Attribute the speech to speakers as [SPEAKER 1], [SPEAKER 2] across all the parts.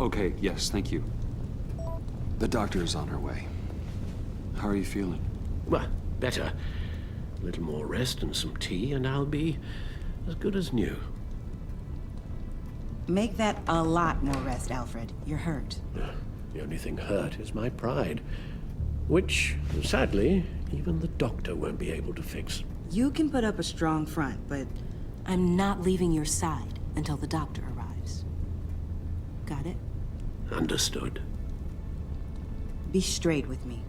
[SPEAKER 1] Okay, yes, thank you. The doctor is on her way. How are you feeling?
[SPEAKER 2] Well, better. A little more rest and some tea, and I'll be as good as new.
[SPEAKER 3] Make that a lot more rest, Alfred. You're hurt.
[SPEAKER 2] The only thing hurt is my pride, which, sadly, even the doctor won't be able to fix.
[SPEAKER 3] You can put up a strong front, but
[SPEAKER 4] I'm not leaving your side until the doctor arrives. Got it?
[SPEAKER 2] Understood.
[SPEAKER 3] be straight with me.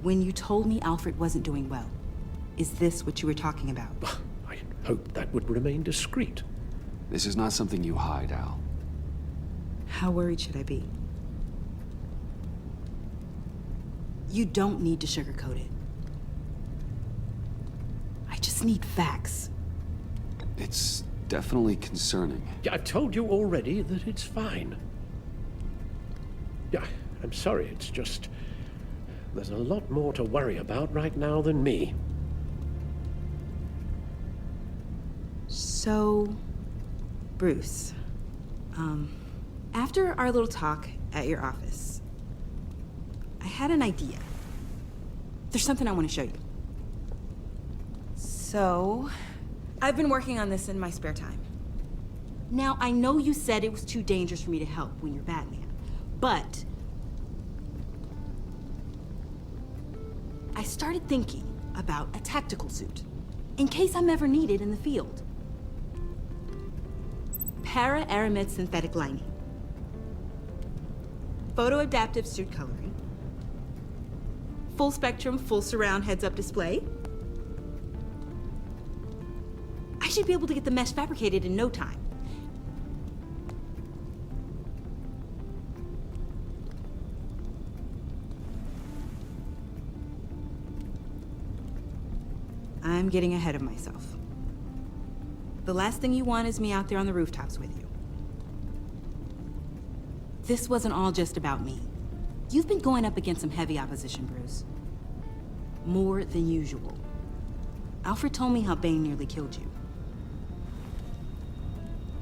[SPEAKER 3] When you told me Alfred wasn't doing well, is this what you were talking about?
[SPEAKER 2] I hoped that would remain discreet.
[SPEAKER 1] This is not something you hide, Al.
[SPEAKER 3] How worried should I be? You don't need to sugarcoat it. I just need facts.
[SPEAKER 1] It's definitely concerning.
[SPEAKER 2] Yeah, I've told you already that it's fine. Yeah, I'm sorry, it's just... there's a lot more to worry about right now than me.
[SPEAKER 3] So, Bruce, after our little talk at your office, I had an idea. There's something I want to show you. So, I've been working on this in my spare time. Now, I know you said it was too dangerous for me to help when you're Batman, but I started thinking about a tactical suit, in case I'm ever needed in the field. Para-aramid synthetic lining, photo-adaptive suit coloring, full spectrum, full surround heads-up display. I should be able to get the mesh fabricated in no time. I'm getting ahead of myself. The last thing you want is me out there on the rooftops with you. This wasn't all just about me. You've been going up against some heavy opposition, Bruce. More than usual. Alfred told me how Bane nearly killed you.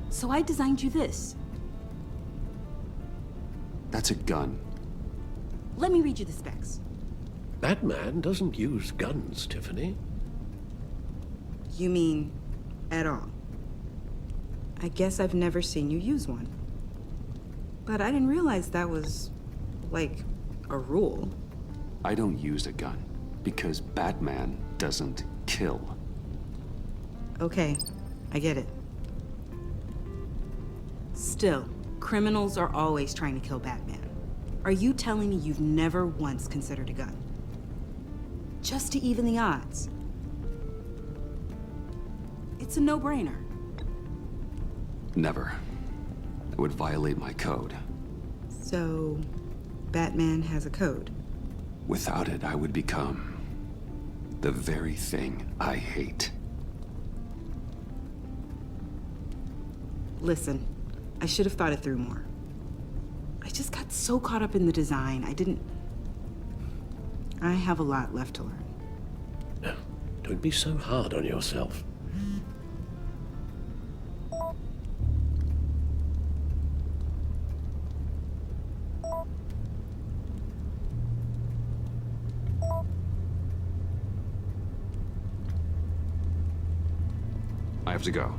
[SPEAKER 3] So I designed you this.
[SPEAKER 1] That's a gun.
[SPEAKER 3] Let me read you the specs.
[SPEAKER 2] Batman doesn't use guns, Tiffany.
[SPEAKER 3] You mean at all? I guess I've never seen you use one. But I didn't realize that was, like, a rule.
[SPEAKER 1] I don't use a gun because Batman doesn't kill.
[SPEAKER 3] Okay, I get it. Still, criminals are always trying to kill Batman. Are you telling me you've never once considered a gun? Just to even the odds. It's a no-brainer.
[SPEAKER 1] Never. It would violate my code.
[SPEAKER 3] So, Batman has a code.
[SPEAKER 1] Without it, I would become the very thing I hate.
[SPEAKER 3] Listen, I should have thought it through more. I just got so caught up in the design, I have a lot left to learn.
[SPEAKER 2] No, don't be so hard on yourself.
[SPEAKER 1] I have to go.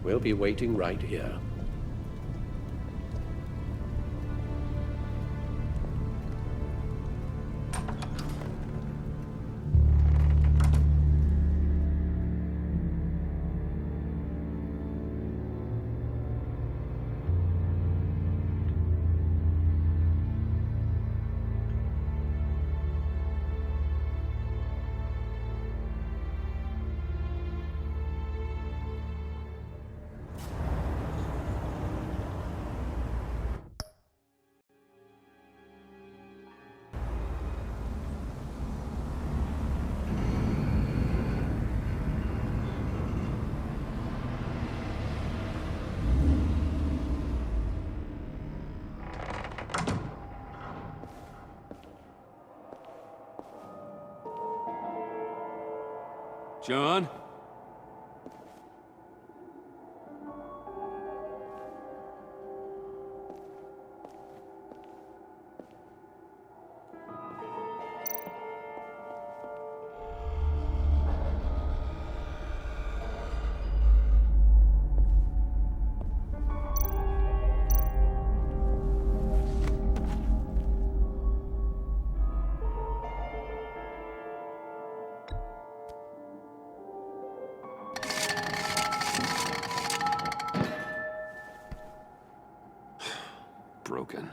[SPEAKER 2] We'll be waiting right here.
[SPEAKER 1] John? broken.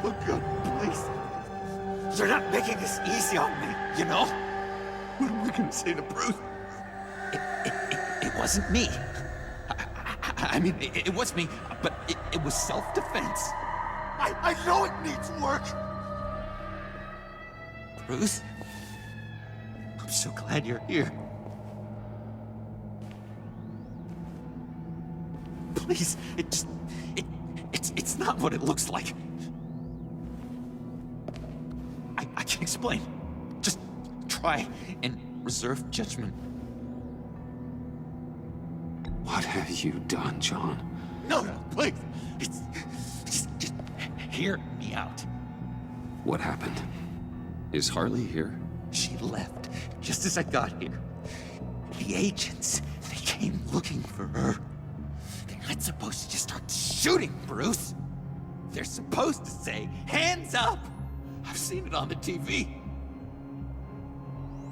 [SPEAKER 5] Look good, please. You're not making this easy on me, you know? What am I gonna say to Bruce? It wasn't me. I mean, it was me, but it was self-defense. I know it needs work. Bruce, I'm so glad you're here. Please, it's not what it looks like. I can't explain. Just try and reserve judgment.
[SPEAKER 1] What have you done, John?
[SPEAKER 5] No, please. Just hear me out.
[SPEAKER 1] What happened? Is Harley here?
[SPEAKER 5] She left just as I got here. The agents, they came looking for her. They're not supposed to just start shooting, Bruce. They're supposed to say, hands up! I've seen it on the TV.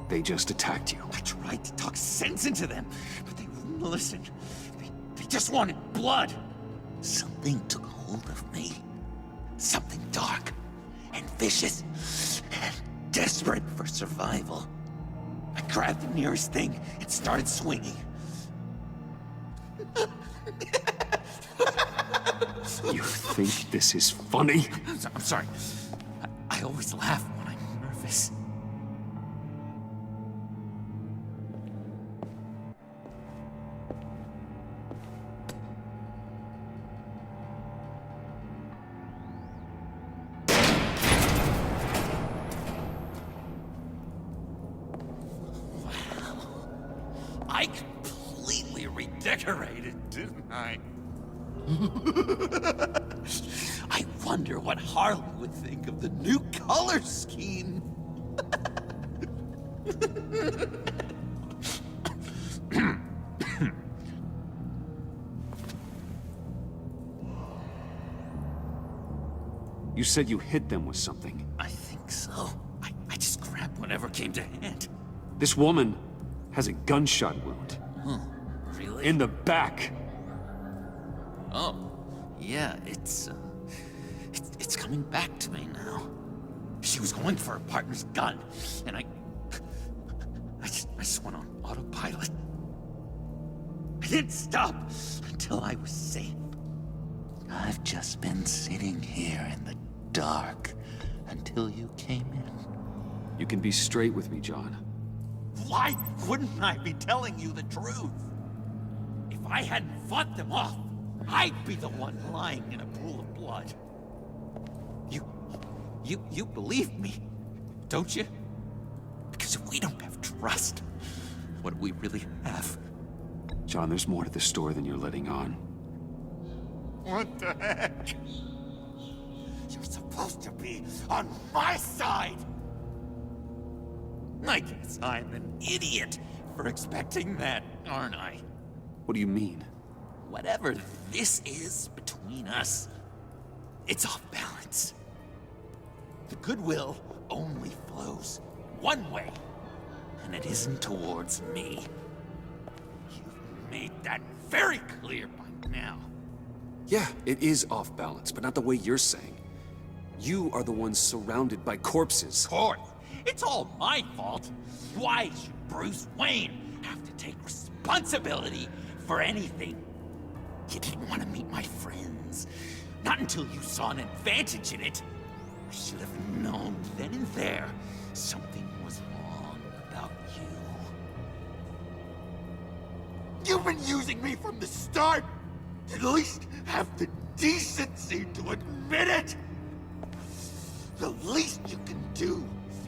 [SPEAKER 1] They just attacked you.
[SPEAKER 5] I tried to talk sense into them, but they wouldn't listen. They just wanted blood. Something took hold of me. Something dark and vicious and desperate for survival. I grabbed the nearest thing and started swinging.
[SPEAKER 1] You think this is funny?
[SPEAKER 5] I'm sorry. I always laugh when I'm nervous. Wow. I completely redecorated, didn't I? I wonder what Harley would think of the new color scheme.
[SPEAKER 1] You said you hit them with something.
[SPEAKER 5] I think so. I just grabbed whatever came to hand.
[SPEAKER 1] This woman has a gunshot wound.
[SPEAKER 5] Huh, really?
[SPEAKER 1] In the back.
[SPEAKER 5] Oh, yeah, it's coming back to me now. She was going for her partner's gun, and I just went on autopilot. I didn't stop until I was safe. I've just been sitting here in the dark until you came in.
[SPEAKER 1] You can be straight with me, John.
[SPEAKER 5] Why wouldn't I be telling you the truth? If I hadn't fought them off, I'd be the one lying in a pool of blood. You believe me, don't you? Because if we don't have trust, what do we really have?
[SPEAKER 1] John, there's more to this story than you're letting on.
[SPEAKER 5] What the heck? You're supposed to be on my side! I guess I'm an idiot for expecting that, aren't I?
[SPEAKER 1] What do you mean?
[SPEAKER 5] Whatever this is between us, it's off balance. The goodwill only flows one way, and it isn't towards me. You've made that very clear by now.
[SPEAKER 1] Yeah, it is off balance, but not the way you're saying. You are the ones surrounded by corpses.
[SPEAKER 5] Of course, it's all my fault. Why should Bruce Wayne have to take responsibility for anything? You didn't want to meet my friends. Not until you saw an advantage in it. I should have known then and there something was wrong about you. You've been using me from the start. At least have the decency to admit it. The least you can do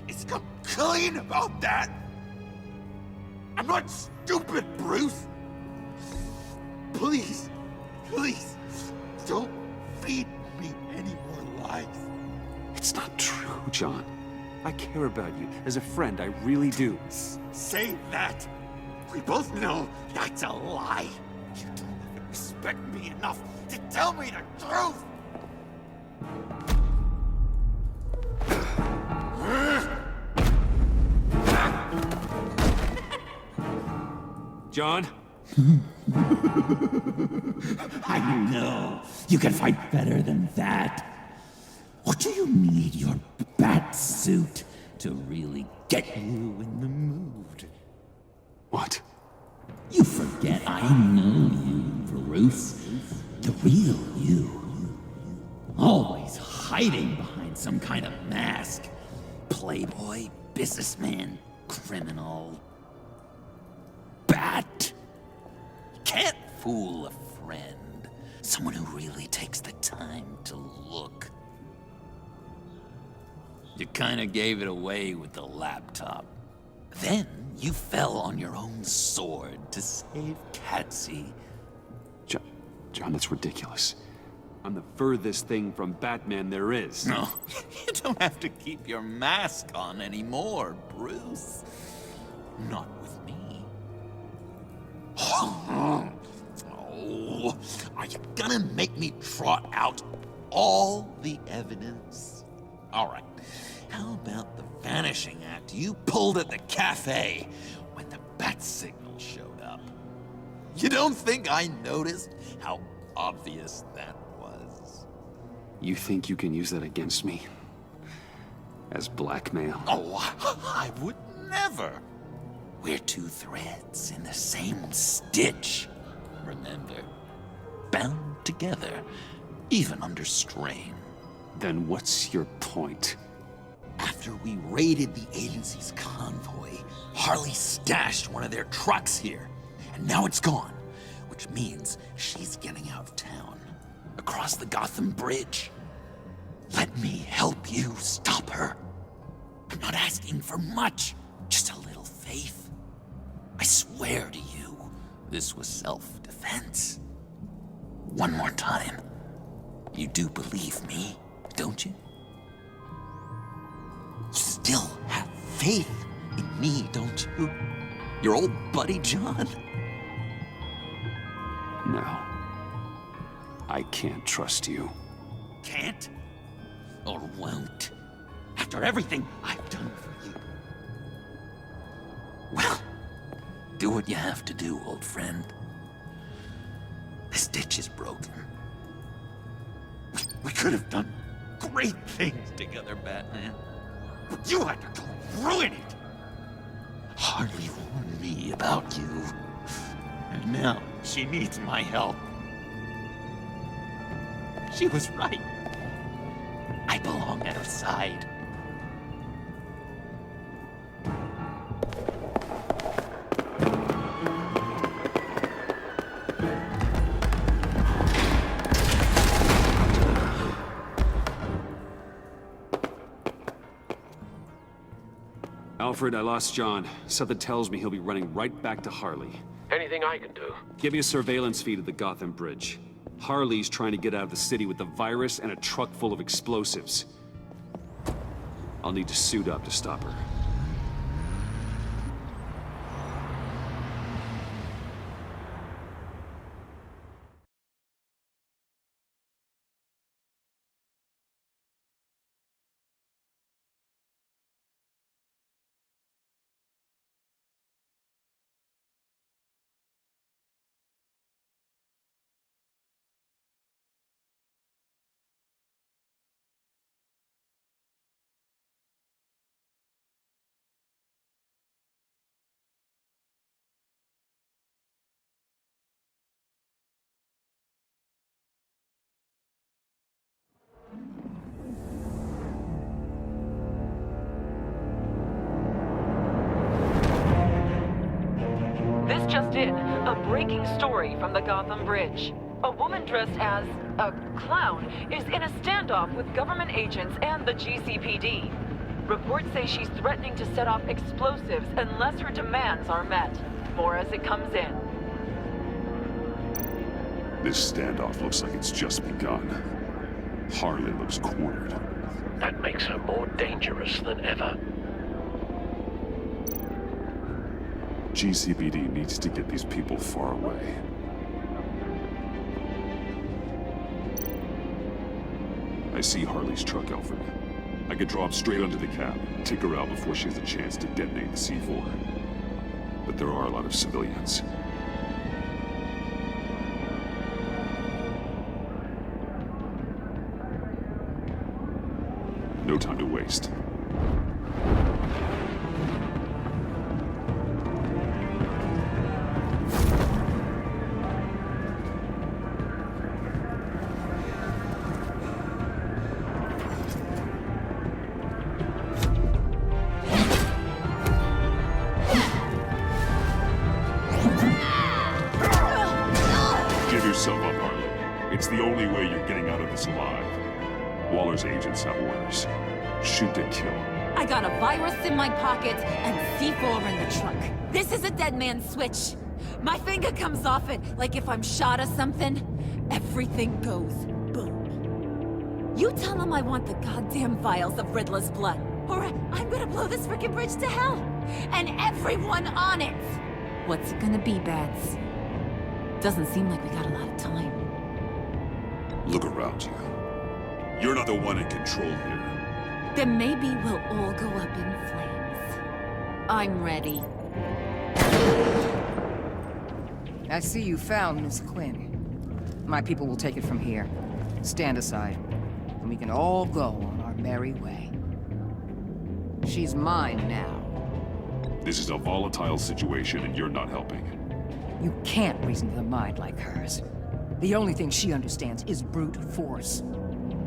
[SPEAKER 5] is come clean about that. I'm not stupid, Bruce. Please, please, don't feed me any more lies.
[SPEAKER 1] It's not true, John. I care about you. As a friend, I really do.
[SPEAKER 5] Say that. We both know that's a lie. You don't even respect me enough to tell me the truth.
[SPEAKER 1] John?
[SPEAKER 5] I know. You can fight better than that. Or do you need your bat suit to really get you in the mood?
[SPEAKER 1] What?
[SPEAKER 5] You forget I know you, Bruce. The real you. Always hiding behind some kind of mask. Playboy, businessman, criminal. Bat. Can't fool a friend. Someone who really takes the time to look. You kinda gave it away with the laptop. Then you fell on your own sword to save Catsy.
[SPEAKER 1] John, that's ridiculous. I'm the furthest thing from Batman there is.
[SPEAKER 5] No, you don't have to keep your mask on anymore, Bruce. Not with me. Oh, are you gonna make me trot out all the evidence? All right, how about the vanishing act you pulled at the cafe when the bat signal showed up? You don't think I noticed how obvious that was?
[SPEAKER 1] You think you can use that against me? As blackmail?
[SPEAKER 5] Oh, I would never. We're two threads in the same stitch, remember? Bound together, even under strain.
[SPEAKER 1] Then what's your point?
[SPEAKER 5] After we raided the agency's convoy, Harley stashed one of their trucks here, and now it's gone, which means she's getting out of town, across the Gotham Bridge. Let me help you stop her. I'm not asking for much, just a little faith. I swear to you, this was self-defense. One more time. You do believe me, don't you? You still have faith in me, don't you? Your old buddy John?
[SPEAKER 1] No. I can't trust you.
[SPEAKER 5] Can't? Or won't? After everything I've done for you. Well, do what you have to do, old friend. This ditch is broken. We could have done great things together, Batman. But you had to go ruin it. Hardly warned me about you. And now she needs my help. She was right. I belong at her side.
[SPEAKER 1] Alfred, I lost John. Something tells me he'll be running right back to Harley.
[SPEAKER 2] Anything I can do?
[SPEAKER 1] Give me a surveillance feed at the Gotham Bridge. Harley's trying to get out of the city with the virus and a truck full of explosives. I'll need to suit up to stop her.
[SPEAKER 6] This just in, a breaking story from the Gotham Bridge. A woman dressed as a clown is in a standoff with government agents and the GCPD. Reports say she's threatening to set off explosives unless her demands are met. More as it comes in.
[SPEAKER 7] This standoff looks like it's just begun. Harley looks cornered.
[SPEAKER 2] That makes her more dangerous than ever.
[SPEAKER 7] GCPD needs to get these people far away. I see Harley's truck, Alfred. I could drop straight onto the cab, take her out before she has a chance to detonate the C4. But there are a lot of civilians. No time to waste. Give yourself up, Harley. It's the only way you're getting out of this alive. Waller's agents have orders. Shoot to kill.
[SPEAKER 8] I got a virus in my pocket and C4 in the trunk. This is a dead man's switch. My finger comes off it, like if I'm shot or something. Everything goes boom. You tell him I want the goddamn vials of Riddler's blood, or I'm gonna blow this frickin' bridge to hell. And everyone on it. What's it gonna be, Bats? Doesn't seem like we got a lot of time.
[SPEAKER 7] Look around you. You're not the one in control here.
[SPEAKER 8] Then maybe we'll all go up in flames. I'm ready.
[SPEAKER 9] I see you found Miss Quinn. My people will take it from here. Stand aside, and we can all go on our merry way. She's mine now.
[SPEAKER 7] This is a volatile situation and you're not helping.
[SPEAKER 9] You can't reason with a mind like hers. The only thing she understands is brute force.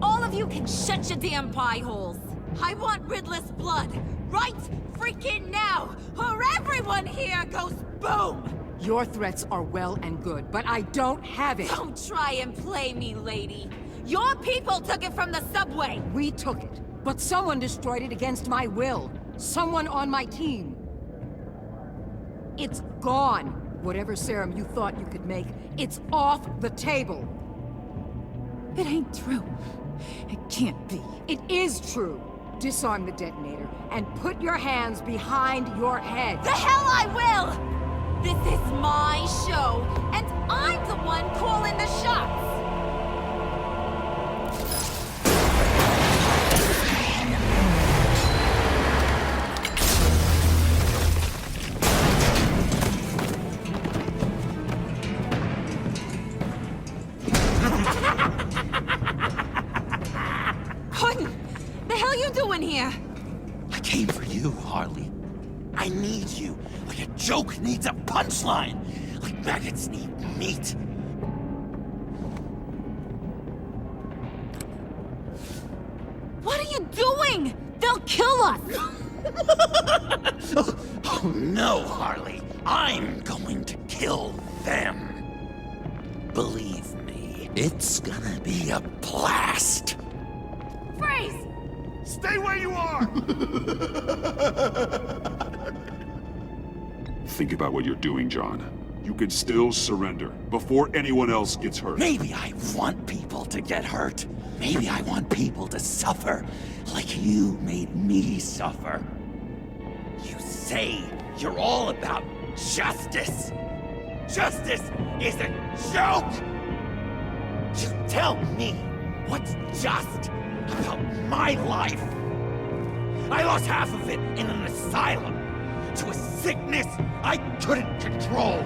[SPEAKER 8] All of you can shut your damn pie holes. I want Riddler's blood, right freaking now, or everyone here goes boom!
[SPEAKER 9] Your threats are well and good, but I don't have it.
[SPEAKER 8] Don't try and play me, lady. Your people took it from the subway.
[SPEAKER 9] We took it, but someone destroyed it against my will. Someone on my team. It's gone. Whatever serum you thought you could make, it's off the table.
[SPEAKER 8] It ain't true. It can't be.
[SPEAKER 9] It is true. Disarm the detonator and put your hands behind your head.
[SPEAKER 8] The hell I will! This is my show, and I'm the one calling the shots! What the hell you doing here?
[SPEAKER 5] I came for you, Harley. I need you. Like a joke needs a punchline. Like maggots need meat.
[SPEAKER 8] What are you doing? They'll kill us!
[SPEAKER 5] Oh no, Harley. I'm going to kill them. Believe me, it's gonna be a blast.
[SPEAKER 8] Freeze!
[SPEAKER 10] Stay where you are!
[SPEAKER 7] Think about what you're doing, John. You can still surrender before anyone else gets hurt.
[SPEAKER 5] Maybe I want people to get hurt. Maybe I want people to suffer like you made me suffer. You say you're all about justice. Justice is a joke! You tell me what's just about my life. I lost half of it in an asylum to a sickness I couldn't control.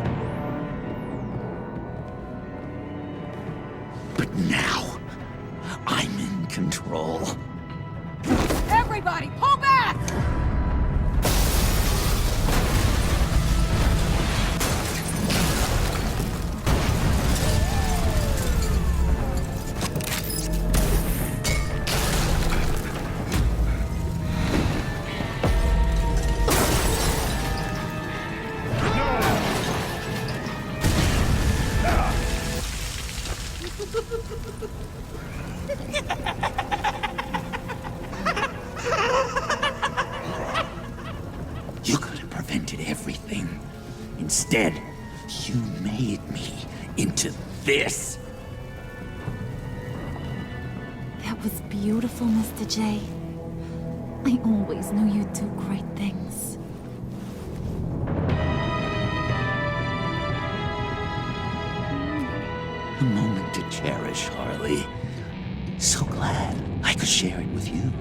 [SPEAKER 5] But now, I'm in control.
[SPEAKER 9] Everybody, pull back!
[SPEAKER 5] You could have prevented everything. Instead, you made me into this.
[SPEAKER 8] That was beautiful, Mr. J. I always knew you'd do great things.
[SPEAKER 5] A moment to cherish, Harley. So glad I could share it with you.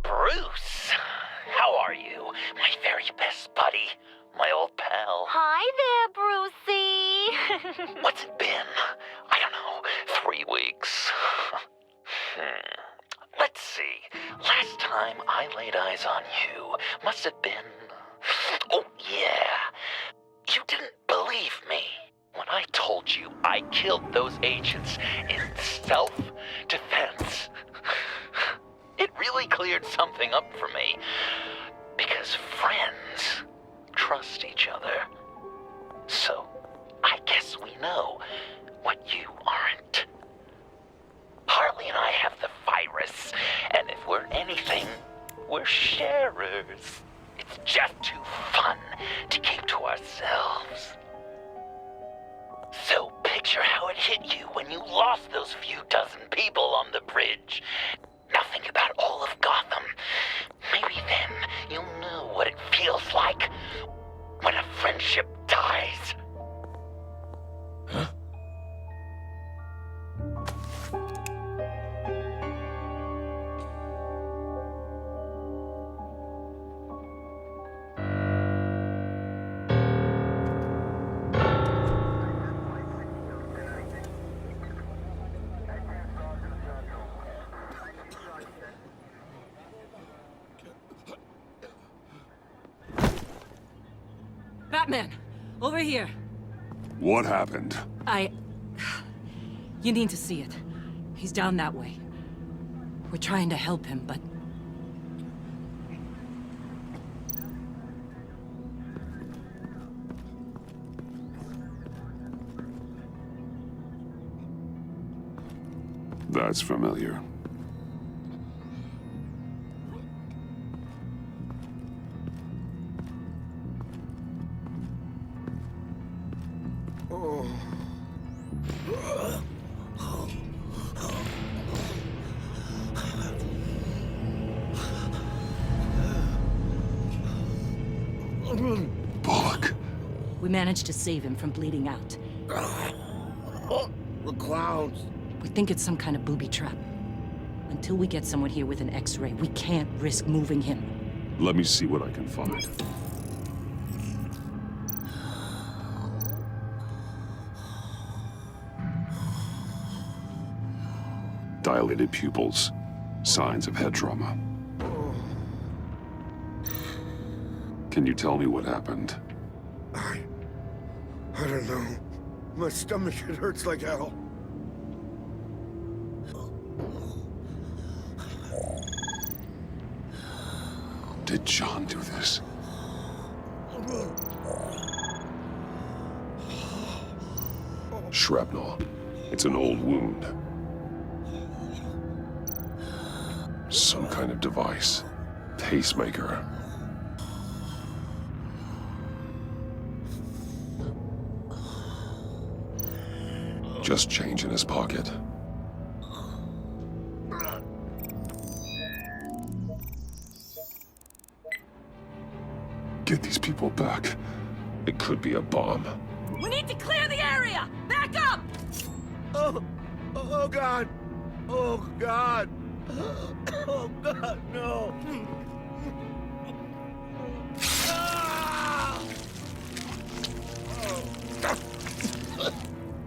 [SPEAKER 5] Bruce, how are you? My very best buddy, my old pal.
[SPEAKER 8] Hi there, Brucey.
[SPEAKER 5] What's it been? I don't know, 3 weeks. Let's see. Last time I laid eyes on you must have been... Oh, yeah. You didn't believe me when I told you I killed those agents in self-defense. It really cleared something up for me. Because friends trust each other. So, I guess we know what you aren't. Harley and I have the virus, and if we're anything, we're sharers. It's just too fun to keep to ourselves. So picture how it hit you when you lost those few dozen people on the bridge. Now think about all of Gotham. Maybe then you'll know what it feels like when a friendship dies.
[SPEAKER 2] Huh?
[SPEAKER 4] Batman! Over here!
[SPEAKER 7] What happened?
[SPEAKER 4] You need to see it. He's down that way. We're trying to help him, but...
[SPEAKER 7] That's familiar. Bullock.
[SPEAKER 4] We managed to save him from bleeding out.
[SPEAKER 2] The clowns.
[SPEAKER 4] We think it's some kind of booby trap. Until we get someone here with an X-ray, we can't risk moving him.
[SPEAKER 7] Let me see what I can find. Dilated pupils. Signs of head trauma. Can you tell me what happened?
[SPEAKER 10] I don't know. My stomach, it hurts like hell.
[SPEAKER 7] Did John do this? Shrapnel. It's an old wound. Some kind of device. Pacemaker. Just change in his pocket. Get these people back. It could be a bomb.
[SPEAKER 8] We need to clear the area! Back up!
[SPEAKER 10] Oh God! Oh God! Oh God, no!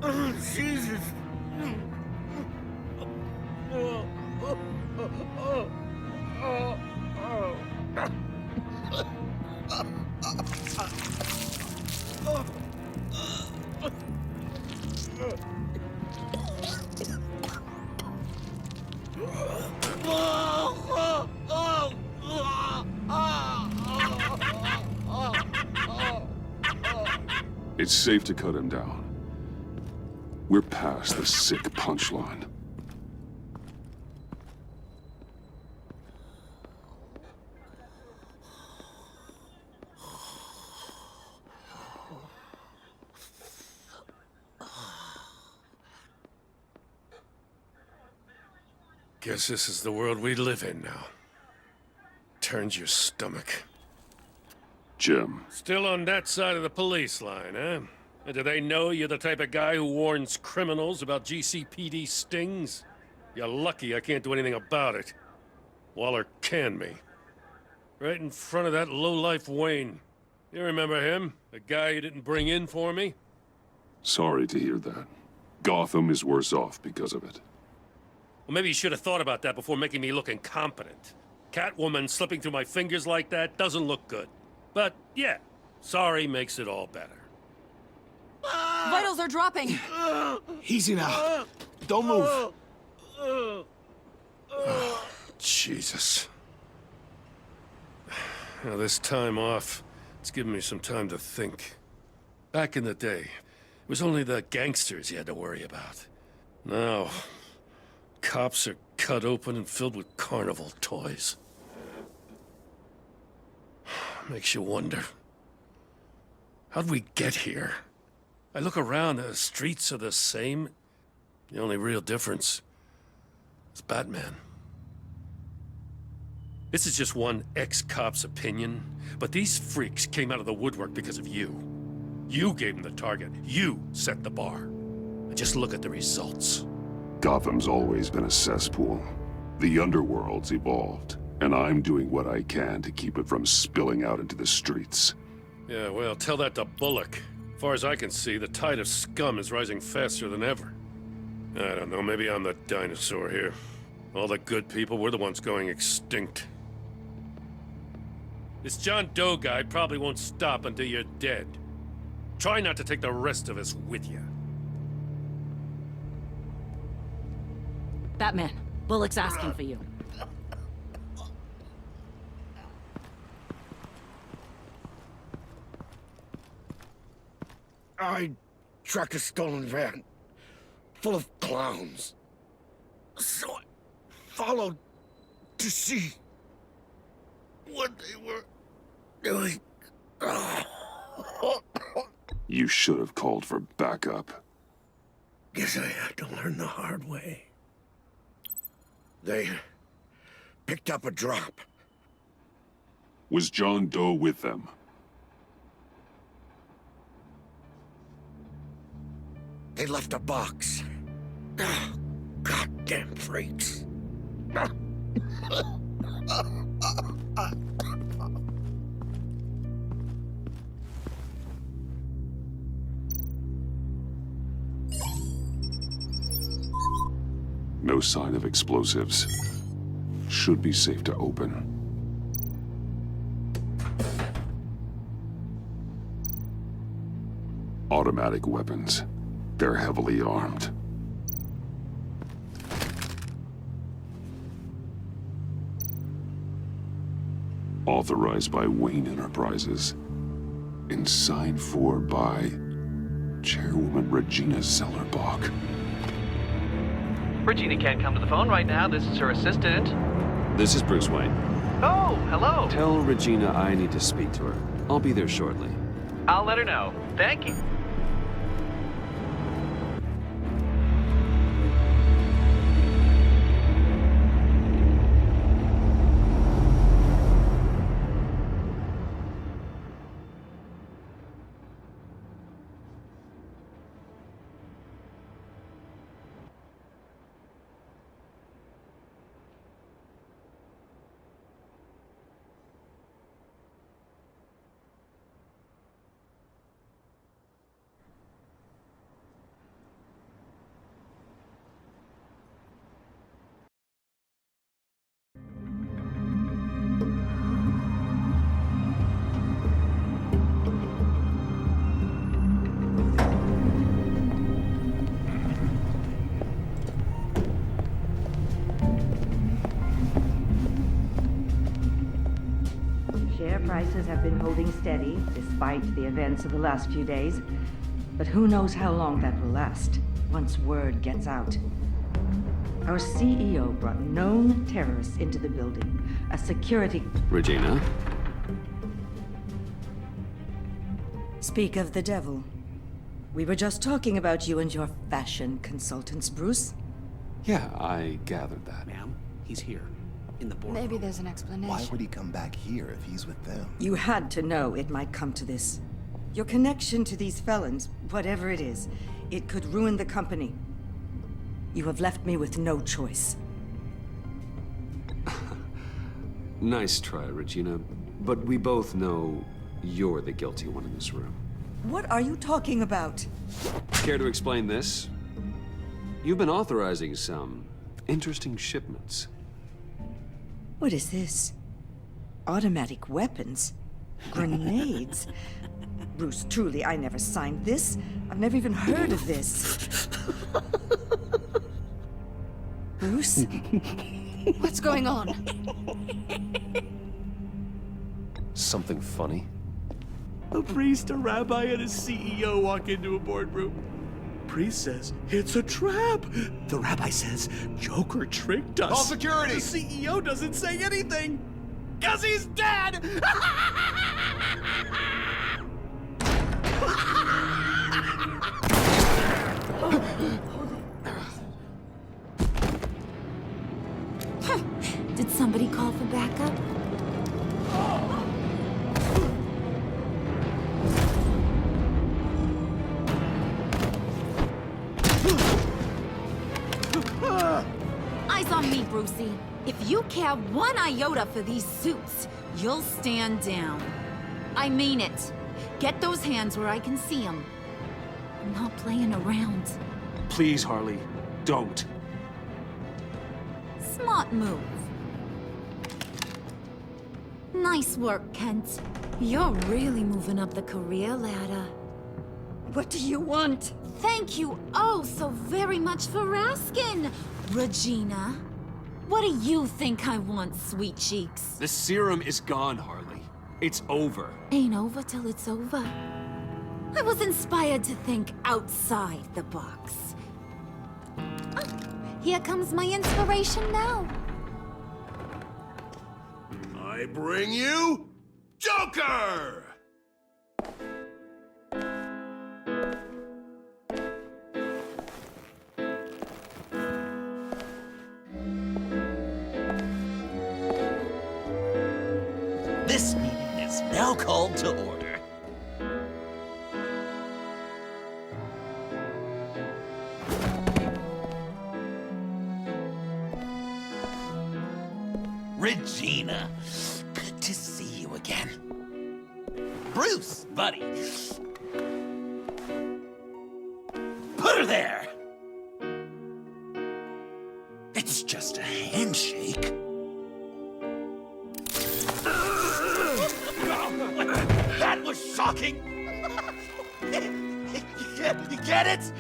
[SPEAKER 10] Oh, Jesus!
[SPEAKER 7] It's safe to cut him down. We're past the sick punchline.
[SPEAKER 2] Guess this is the world we live in now. Turns your stomach.
[SPEAKER 7] Jim.
[SPEAKER 2] Still on that side of the police line, huh? And do they know you're the type of guy who warns criminals about GCPD stings? You're lucky I can't do anything about it.
[SPEAKER 11] Waller canned me. Right in front of that lowlife Wayne. You remember him? The guy you didn't bring in for me?
[SPEAKER 7] Sorry to hear that. Gotham is worse off because of it.
[SPEAKER 11] Well, maybe you should have thought about that before making me look incompetent. Catwoman slipping through my fingers like that doesn't look good. But, yeah, sorry makes it all better.
[SPEAKER 8] Vitals are dropping!
[SPEAKER 10] Easy now. Don't move. Jesus.
[SPEAKER 11] Now, this time off, it's given me some time to think. Back in the day, it was only the gangsters you had to worry about. Now, cops are cut open and filled with carnival toys. Makes you wonder. How'd we get here? I look around, the streets are the same. The only real difference is Batman. This is just one ex-cop's opinion, but these freaks came out of the woodwork because of you. You gave them the target. You set the bar. And just look at the results.
[SPEAKER 7] Gotham's always been a cesspool. The underworld's evolved, and I'm doing what I can to keep it from spilling out into the streets.
[SPEAKER 11] Yeah, well, tell that to Bullock. As far as I can see, the tide of scum is rising faster than ever. I don't know, maybe I'm the dinosaur here. All the good people, we're the ones going extinct. This John Doe guy probably won't stop until you're dead. Try not to take the rest of us with you.
[SPEAKER 8] Batman, Bullock's asking for you.
[SPEAKER 10] I tracked a stolen van full of clowns. So I followed to see what they were doing.
[SPEAKER 7] You should have called for backup.
[SPEAKER 10] Guess I had to learn the hard way. They picked up a drop.
[SPEAKER 7] Was John Doe with them?
[SPEAKER 10] They left a box. Goddamn freaks.
[SPEAKER 7] No sign of explosives. Should be safe to open. Automatic weapons. They're heavily armed. Authorized by Wayne Enterprises. And signed for by Chairwoman Regina Zellerbach.
[SPEAKER 12] Regina can't come to the phone right now. This is her assistant.
[SPEAKER 1] This is Bruce Wayne.
[SPEAKER 12] Oh, hello.
[SPEAKER 1] Tell Regina I need to speak to her. I'll be there shortly.
[SPEAKER 12] I'll let her know. Thank you.
[SPEAKER 13] Share prices have been holding steady despite the events of the last few days. But who knows how long that will last once word gets out. Our CEO brought known terrorists into the building. A security...
[SPEAKER 1] Regina?
[SPEAKER 13] Speak of the devil. We were just talking about you and your fashion consultants, Bruce.
[SPEAKER 1] Yeah, I gathered that.
[SPEAKER 2] Ma'am, he's here. In the boardroom.
[SPEAKER 9] Maybe there's an explanation.
[SPEAKER 14] Why would he come back here if he's with them?
[SPEAKER 13] You had to know it might come to this. Your connection to these felons, whatever it is, it could ruin the company. You have left me with no choice.
[SPEAKER 1] Nice try, Regina. But we both know you're the guilty one in this room.
[SPEAKER 15] What are you talking about?
[SPEAKER 1] Care to explain this? You've been authorizing some interesting shipments.
[SPEAKER 15] What is this? Automatic weapons? Grenades? Bruce, truly, I never signed this. I've never even heard of this. Bruce?
[SPEAKER 9] What's going on?
[SPEAKER 16] Something funny?
[SPEAKER 17] A priest, a rabbi, and a CEO walk into a boardroom. Priest says, it's a trap. The rabbi says, Joker tricked us.
[SPEAKER 10] Call security!
[SPEAKER 17] The CEO doesn't say anything, 'cause he's dead!
[SPEAKER 8] Did somebody call for backup? Eyes on me, Brucey. If you care one iota for these suits, you'll stand down. I mean it. Get those hands where I can see them. I'm not playing around.
[SPEAKER 1] Please, Harley, don't.
[SPEAKER 8] Smart move. Nice work, Kent. You're really moving up the career ladder.
[SPEAKER 15] What do you want?
[SPEAKER 8] Thank you oh so very much for asking, Regina. What do you think I want, sweet cheeks?
[SPEAKER 1] The serum is gone, Harley. It's over.
[SPEAKER 8] Ain't over till it's over. I was inspired to think outside the box. Oh, here comes my inspiration now.
[SPEAKER 10] I bring you Joker!
[SPEAKER 5] This meeting is now called to order. Regina, good to see you again. Bruce, buddy. Put her there! It's just a handshake. That was shocking! You get it?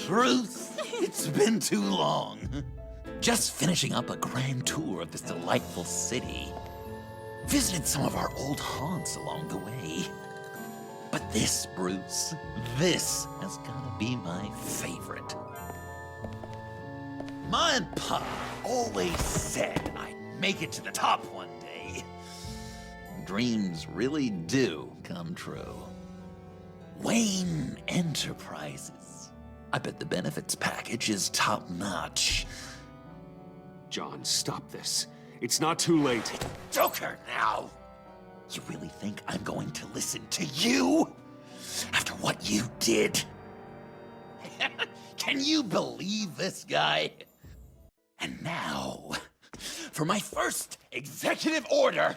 [SPEAKER 5] Bruce, it's been too long. Just finishing up a grand tour of this delightful city. Visited some of our old haunts along the way. But this, Bruce, this has gotta be my favorite. Ma and Pa always said I'd make it to the top one day. Dreams really do come true. Wayne Enterprises. I bet the benefits package is top-notch.
[SPEAKER 1] John, stop this. It's not too late.
[SPEAKER 5] Joker now! You really think I'm going to listen to you? After what you did? Can you believe this guy? And now, for my first executive order.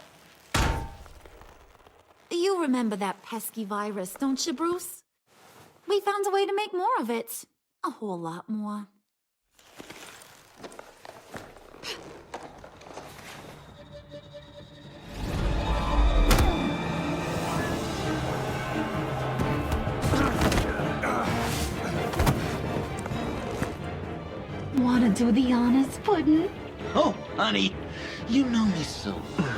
[SPEAKER 8] You remember that pesky virus, don't you, Bruce? We found a way to make more of it. A whole lot more. Wanna do the honors, Puddin'?
[SPEAKER 5] Oh, honey, you know me so well.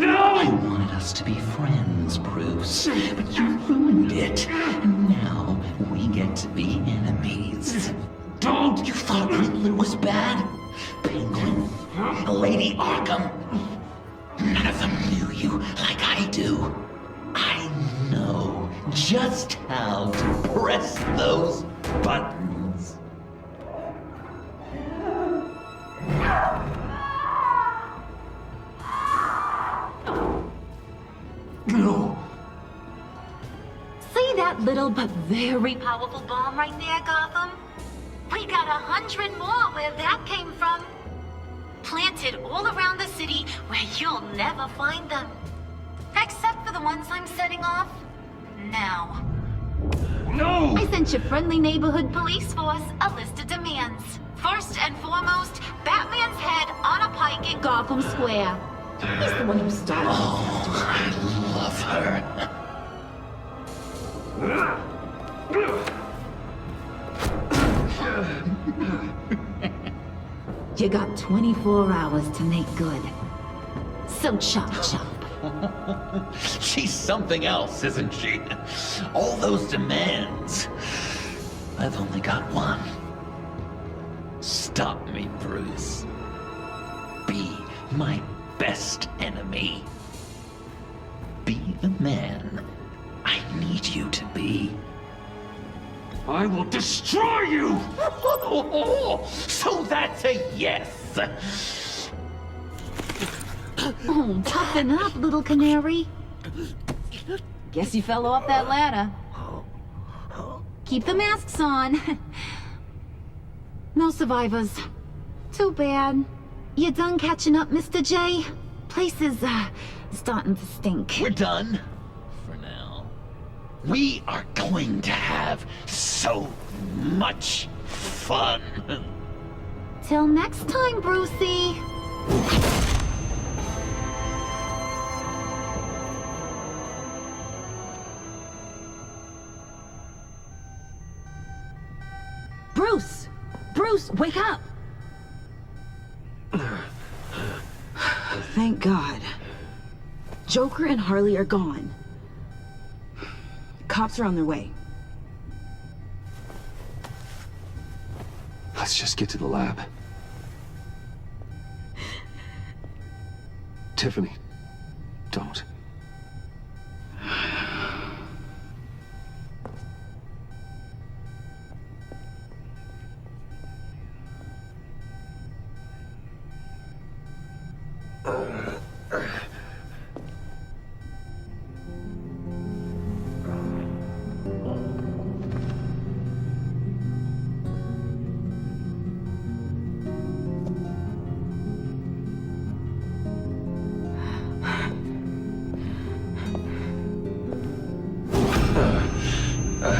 [SPEAKER 5] I wanted us to be friends, Bruce, but you ruined it. And now we get to be enemies. Don't! You thought Riddler was bad? Penguin, Lady Arkham. None of them knew you like I do. I know just how to press those buttons.
[SPEAKER 8] that little but very powerful bomb right there, Gotham? We got 100 more where that came from. Planted all around the city where you'll never find them. Except for the ones I'm setting off now.
[SPEAKER 5] No!
[SPEAKER 8] I sent your friendly neighborhood police force a list of demands. First and foremost, Batman's head on a pike in Gotham Square. He's the one who started.
[SPEAKER 5] Oh, I love her.
[SPEAKER 8] You got 24 hours to make good. So chop chop.
[SPEAKER 5] She's something else, isn't she? All those demands. I've only got one. Stop me, Bruce. Be my best enemy. Be the man I need you to be. I will destroy you! So that's a yes!
[SPEAKER 8] Oh, toughen up, little canary. Guess you fell off that ladder. Keep the masks on. No survivors. Too bad. You done catching up, Mr. J? Place is, starting to stink.
[SPEAKER 5] We're done. For now. We are going to have so much fun.
[SPEAKER 8] Till next time, Brucey. Bruce! Bruce, wake up!
[SPEAKER 3] Thank God. Joker and Harley are gone. Cops are on their way.
[SPEAKER 16] Let's just get to the lab. Tiffany, don't.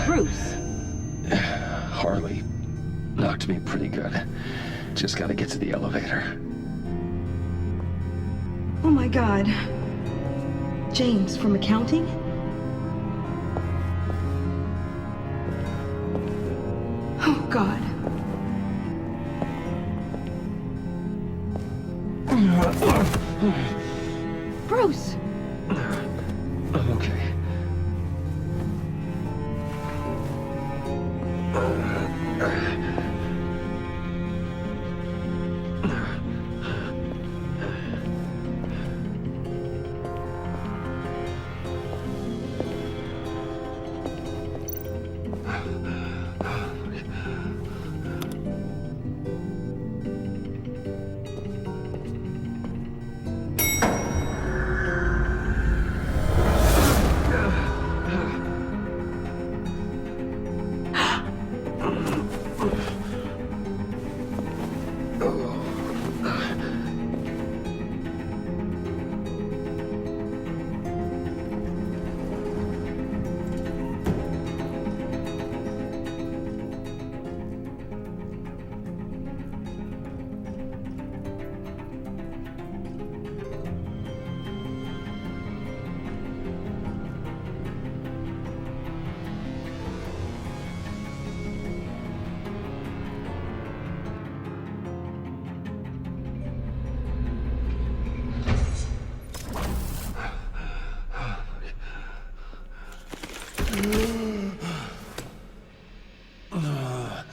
[SPEAKER 3] Bruce.
[SPEAKER 16] Harley knocked me pretty good. Just gotta get to the elevator.
[SPEAKER 3] Oh my God. James from accounting? Oh God. Bruce!
[SPEAKER 16] I'm okay.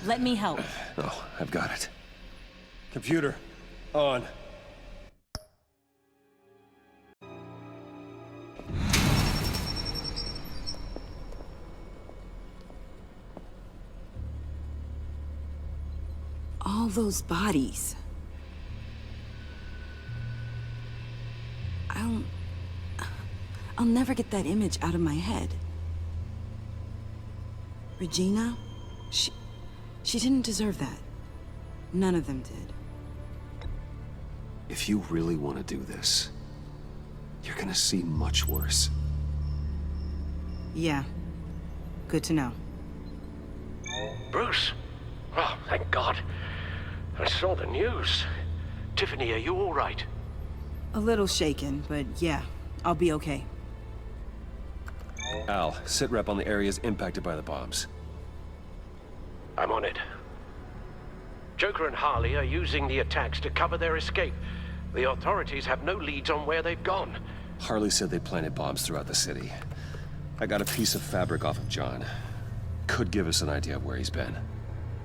[SPEAKER 4] Let me help.
[SPEAKER 16] Oh, I've got it.
[SPEAKER 17] Computer, on.
[SPEAKER 3] All those bodies. I'll never get that image out of my head. Regina? She didn't deserve that. None of them did.
[SPEAKER 1] If you really want to do this, you're gonna see much worse.
[SPEAKER 3] Yeah. Good to know.
[SPEAKER 18] Bruce! Oh, thank God. I saw the news. Tiffany, are you all right?
[SPEAKER 3] A little shaken, but yeah, I'll be okay.
[SPEAKER 19] Al, sit rep on the areas impacted by the bombs.
[SPEAKER 18] I'm on it. Joker and Harley are using the attacks to cover their escape. The authorities have no leads on where they've gone.
[SPEAKER 19] Harley said they planted bombs throughout the city. I got a piece of fabric off of John. Could give us an idea of where he's been.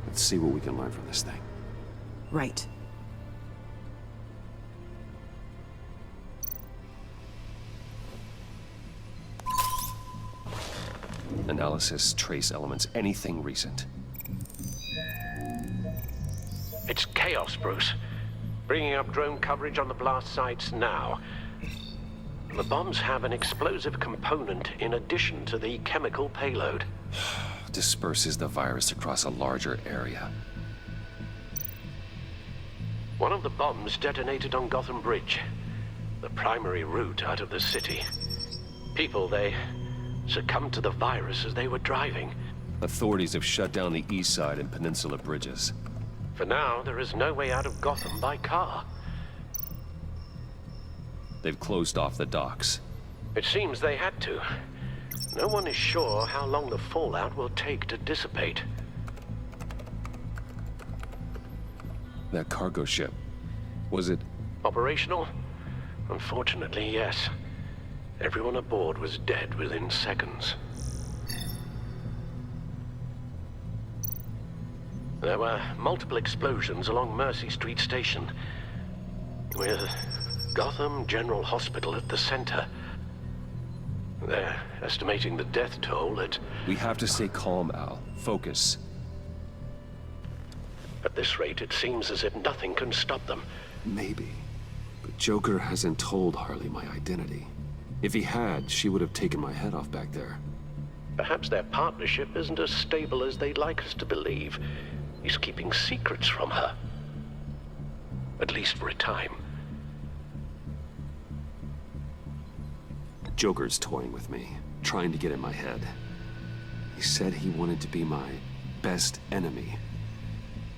[SPEAKER 1] Let's see what we can learn from this thing.
[SPEAKER 3] Right.
[SPEAKER 19] Analysis, trace elements, anything recent.
[SPEAKER 18] It's chaos, Bruce. Bringing up drone coverage on the blast sites now. The bombs have an explosive component in addition to the chemical payload.
[SPEAKER 19] Disperses the virus across a larger area.
[SPEAKER 18] One of the bombs detonated on Gotham Bridge, the primary route out of the city. People, they succumbed to the virus as they were driving.
[SPEAKER 19] Authorities have shut down the east side and peninsula bridges.
[SPEAKER 18] For now, there is no way out of Gotham by car.
[SPEAKER 19] They've closed off the docks.
[SPEAKER 18] It seems they had to. No one is sure how long the fallout will take to dissipate.
[SPEAKER 19] That cargo ship, was it...
[SPEAKER 18] Operational? Unfortunately, yes. Everyone aboard was dead within seconds. There were multiple explosions along Mercy Street Station, with Gotham General Hospital at the center. They're estimating the death toll at...
[SPEAKER 19] We have to stay calm, Al. Focus.
[SPEAKER 18] At this rate, it seems as if nothing can stop them.
[SPEAKER 1] Maybe. But Joker hasn't told Harley my identity. If he had, she would have taken my head off back there.
[SPEAKER 18] Perhaps their partnership isn't as stable as they'd like us to believe. He's keeping secrets from her. At least for a time.
[SPEAKER 1] Joker's toying with me, trying to get in my head. He said he wanted to be my best enemy.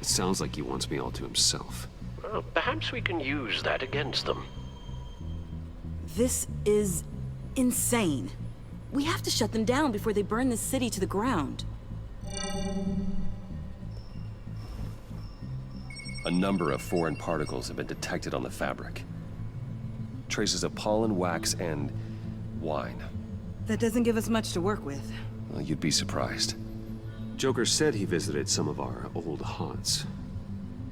[SPEAKER 1] It sounds like he wants me all to himself.
[SPEAKER 18] Well, perhaps we can use that against them.
[SPEAKER 3] This is insane. We have to shut them down before they burn the city to the ground.
[SPEAKER 19] A number of foreign particles have been detected on the fabric. Traces of pollen, wax, and wine.
[SPEAKER 3] That doesn't give us much to work with.
[SPEAKER 19] Well, you'd be surprised.
[SPEAKER 1] Joker said he visited some of our old haunts.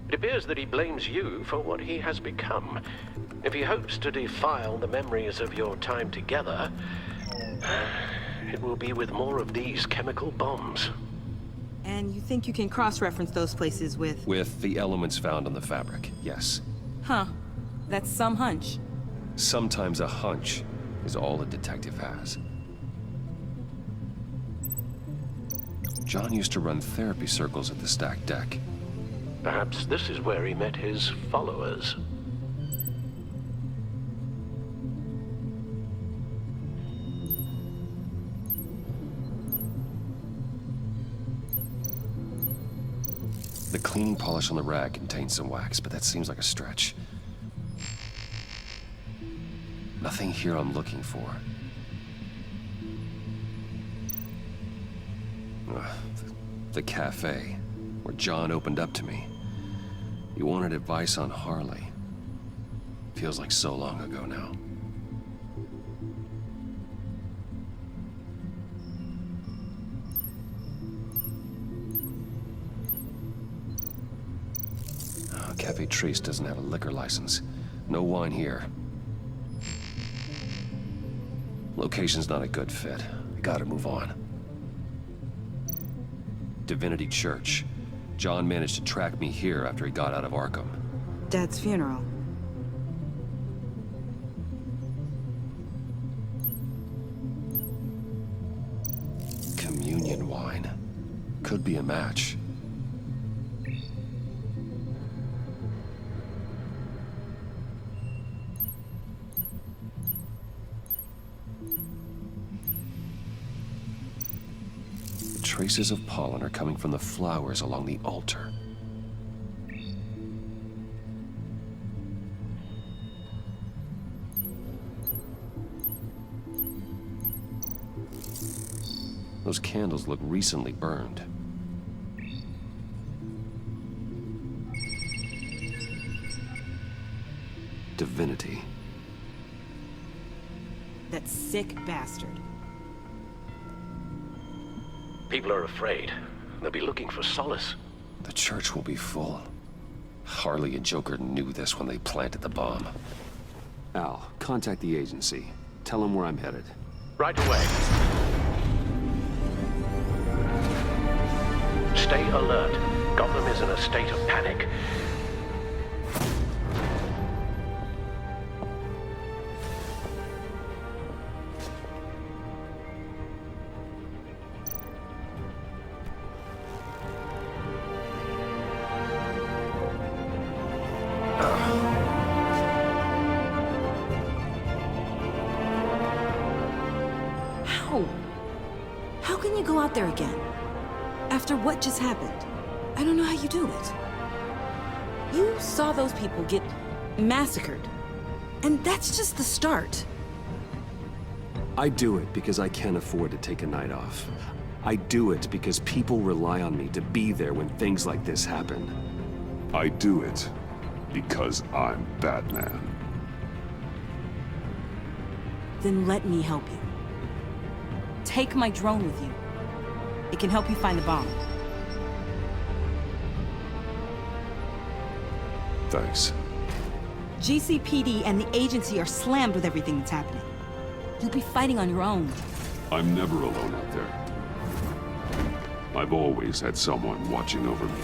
[SPEAKER 18] It appears that he blames you for what he has become. If he hopes to defile the memories of your time together, it will be with more of these chemical bombs.
[SPEAKER 3] And you think you can cross-reference those places with...
[SPEAKER 19] With the elements found on the fabric, yes.
[SPEAKER 3] Huh. That's some hunch.
[SPEAKER 19] Sometimes a hunch is all a detective has. John used to run therapy circles at the stacked deck.
[SPEAKER 18] Perhaps this is where he met his followers.
[SPEAKER 19] The cleaning polish on the rag contains some wax, but that seems like a stretch. Nothing here I'm looking for. The cafe, where John opened up to me. He wanted advice on Harley. Feels like so long ago now. Cafe Trace doesn't have a liquor license. No wine here. Location's not a good fit. I gotta move on. Divinity Church. John managed to track me here after he got out of Arkham.
[SPEAKER 3] Dad's funeral.
[SPEAKER 19] Communion wine. Could be a match. Traces of pollen are coming from the flowers along the altar. Those candles look recently burned. Divinity.
[SPEAKER 3] That sick bastard.
[SPEAKER 18] People are afraid. They'll be looking for solace.
[SPEAKER 19] The church will be full. Harley and Joker knew this when they planted the bomb.
[SPEAKER 1] Al, contact the agency. Tell them where I'm headed.
[SPEAKER 18] Right away. Stay alert. Gotham is in a state of panic.
[SPEAKER 3] How can you go out there again? After what just happened? I don't know how you do it. You saw those people get massacred. And that's just the start.
[SPEAKER 1] I do it because I can't afford to take a night off. I do it because people rely on me to be there when things like this happen.
[SPEAKER 7] I do it because I'm Batman.
[SPEAKER 3] Then let me help you. Take my drone with you. It can help you find the bomb.
[SPEAKER 7] Thanks.
[SPEAKER 3] GCPD and the agency are slammed with everything that's happening. You'll be fighting on your own.
[SPEAKER 7] I'm never alone out there. I've always had someone watching over me.